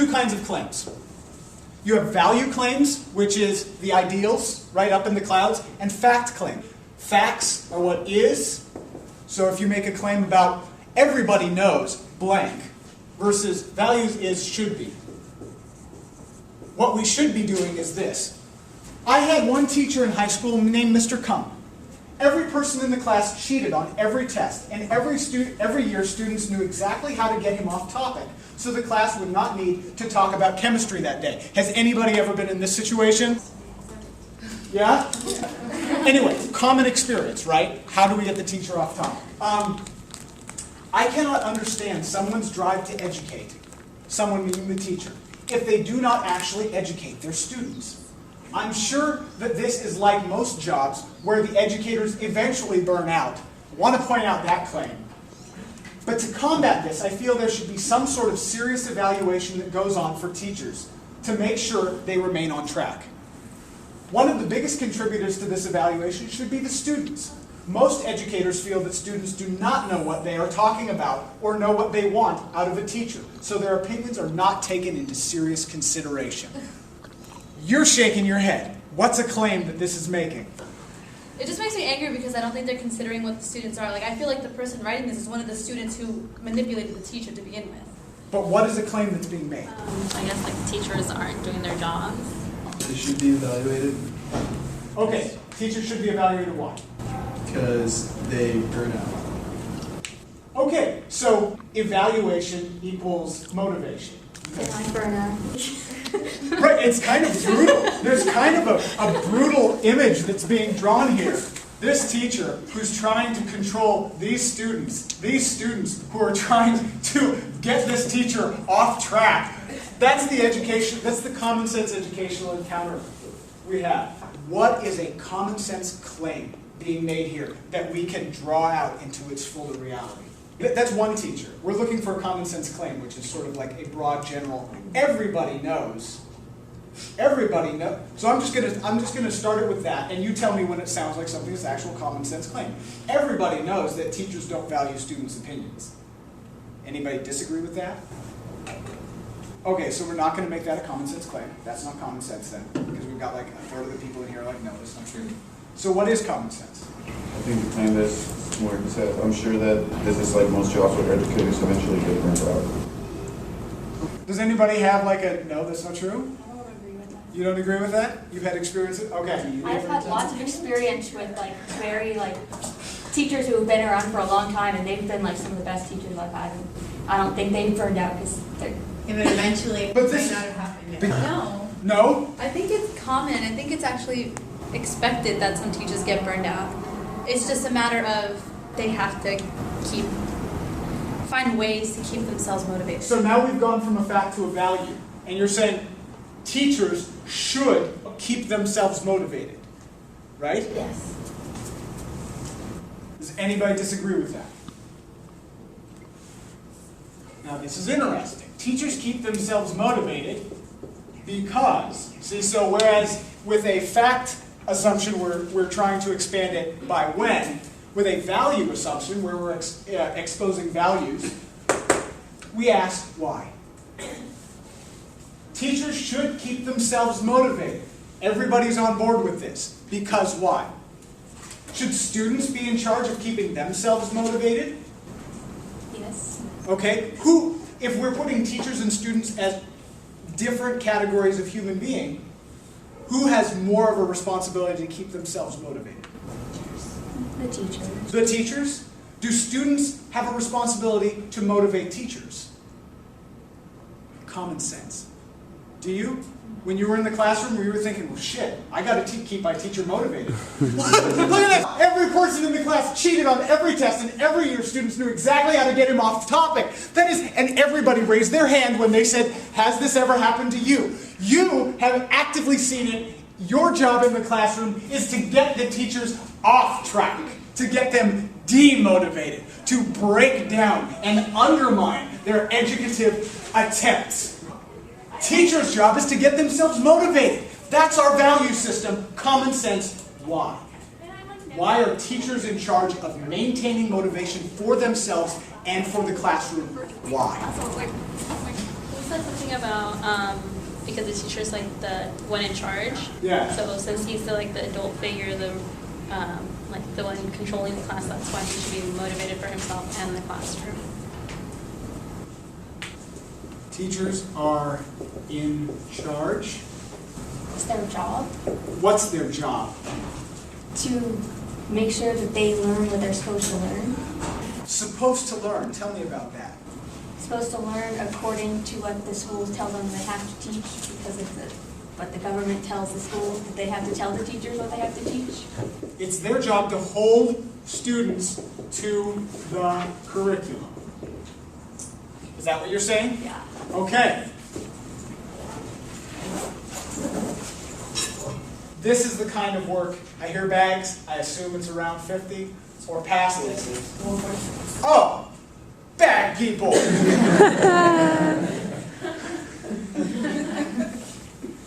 two kinds of claims. You have value claims, which is the ideals, right up in the clouds, and fact claim. Facts are what is. So if you make a claim about everybody knows blank versus values is should be. What we should be doing is this. I had one teacher in high school named Mr. Cum. Every person in the class cheated on every test, and every year students knew exactly how to get him off topic, so the class would not need to talk about chemistry that day. Has anybody ever been in this situation? Yeah? Anyway, common experience, right? How do we get the teacher off topic? I cannot understand someone's drive to educate, someone meaning the teacher, if they do not actually educate their students. I'm sure that this is like most jobs where the educators eventually burn out. I want to point out that claim. But to combat this, I feel there should be some sort of serious evaluation that goes on for teachers to make sure they remain on track. One of the biggest contributors to this evaluation should be the students. Most educators feel that students do not know what they are talking about or know what they want out of a teacher, so their opinions are not taken into serious consideration. You're shaking your head. What's a claim that this is making? It just makes me angry because I don't think they're considering what the students are. Like, I feel like the person writing this is one of the students who manipulated the teacher to begin with. But what is a claim that's being made? I guess like teachers aren't doing their jobs. They should be evaluated. Okay, teachers should be evaluated why? Because they burn out. Okay, so evaluation equals motivation. Right, it's kind of brutal. There's kind of a brutal image that's being drawn here. This teacher who's trying to control these students who are trying to get this teacher off track. That's the education, that's the common sense educational encounter we have. What is a common sense claim being made here that we can draw out into its fuller reality? That's one teacher. We're looking for a common sense claim, which is sort of like a broad general, everybody knows. Everybody knows. So I'm just gonna start it with that, and you tell me when it sounds like something that's actual common sense claim. Everybody knows that teachers don't value students' opinions. Anybody disagree with that? Okay, so we're not going to make that a common sense claim. That's not common sense then, because we've got like a third of the people in here like, no, that's not true. So what is common sense? I think the claim that's more said. I'm sure that this is like most jobs where educators eventually get burnt out. Does anybody have like a, no, that's not true? I don't agree with that. You don't agree with that? You've had experience? Okay. I've had lots of experience with like very like teachers who have been around for a long time, and they've been like some of the best teachers I've had. And I don't think they've burned out because they're. Yeah, but eventually it But might this- not have happened yet. No. No? I think it's common. I think it's actually expected that some teachers get burned out. It's just a matter of they have to find ways to keep themselves motivated. So now we've gone from a fact to a value, and you're saying teachers should keep themselves motivated, right? Yes. Does anybody disagree with that? Now this is interesting. Teachers keep themselves motivated because, see, so whereas with a fact assumption we're trying to expand it by when, with a value assumption where we're exposing values, we ask why. Teachers should keep themselves motivated. Everybody's on board with this. Because why? Should students be in charge of keeping themselves motivated? Yes. Okay, if we're putting teachers and students as different categories of human being, who has more of a responsibility to keep themselves motivated? The teachers. The teachers? Do students have a responsibility to motivate teachers? Common sense. Do you? When you were in the classroom, where you were thinking, well, shit, I got to keep my teacher motivated. Look at this! Every person in the class cheated on every test, and every year students knew exactly how to get him off topic. That is, and everybody raised their hand when they said, has this ever happened to you? You have actively seen it. Your job in the classroom is to get the teachers off track, to get them demotivated, to break down and undermine their educative attempts. Teachers' job is to get themselves motivated. That's our value system. Common sense. Why? Why are teachers in charge of maintaining motivation for themselves and for the classroom? Why? said something about because the teacher's like the one in charge. Yeah. So since he's the like the adult figure, the like the one controlling the class, that's why he should be motivated for himself and the classroom. Teachers are in charge. It's their job What's their job? to make sure that they learn what they're supposed to learn. Supposed to learn. Tell me about that. Supposed to learn according to what the school tells them they have to teach, because it's what the government tells the schools that they have to tell the teachers what they have to teach. It's their job to hold students to the curriculum. Is that what you're saying? Yeah. Okay. This is the kind of work. I hear bags. I assume it's around 50 or past it. Oh, bag people.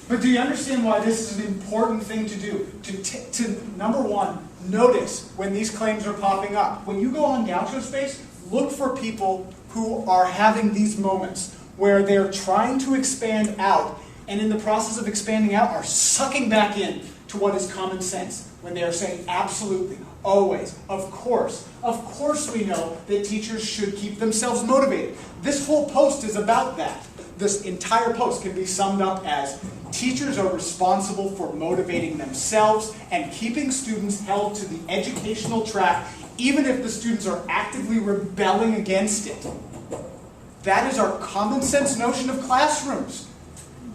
But do you understand why this is an important thing to do? To number one, notice when these claims are popping up. When you go on Gaucho Space, look for people who are having these moments where they're trying to expand out, and in the process of expanding out are sucking back in to what is common sense, when they are saying absolutely, always, of course we know that teachers should keep themselves motivated. This whole post is about that. This entire post can be summed up as teachers are responsible for motivating themselves and keeping students held to the educational track, even if the students are actively rebelling against it. That is our common sense notion of classrooms.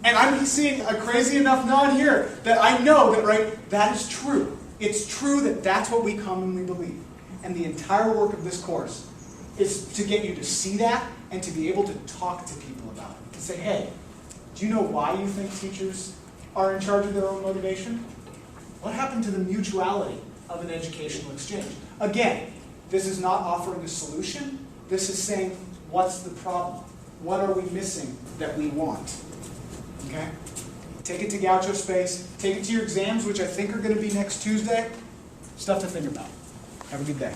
And I'm seeing a crazy enough nod here that I know that, right, that is true. It's true that that's what we commonly believe. And the entire work of this course is to get you to see that and to be able to talk to people about it. To say, hey, do you know why you think teachers are in charge of their own motivation? What happened to the mutuality of an educational exchange? Again, this is not offering a solution. This is saying, what's the problem? What are we missing that we want? Okay? Take it to Gaucho Space. Take it to your exams, which I think are going to be next Tuesday. Stuff to think about. Have a good day.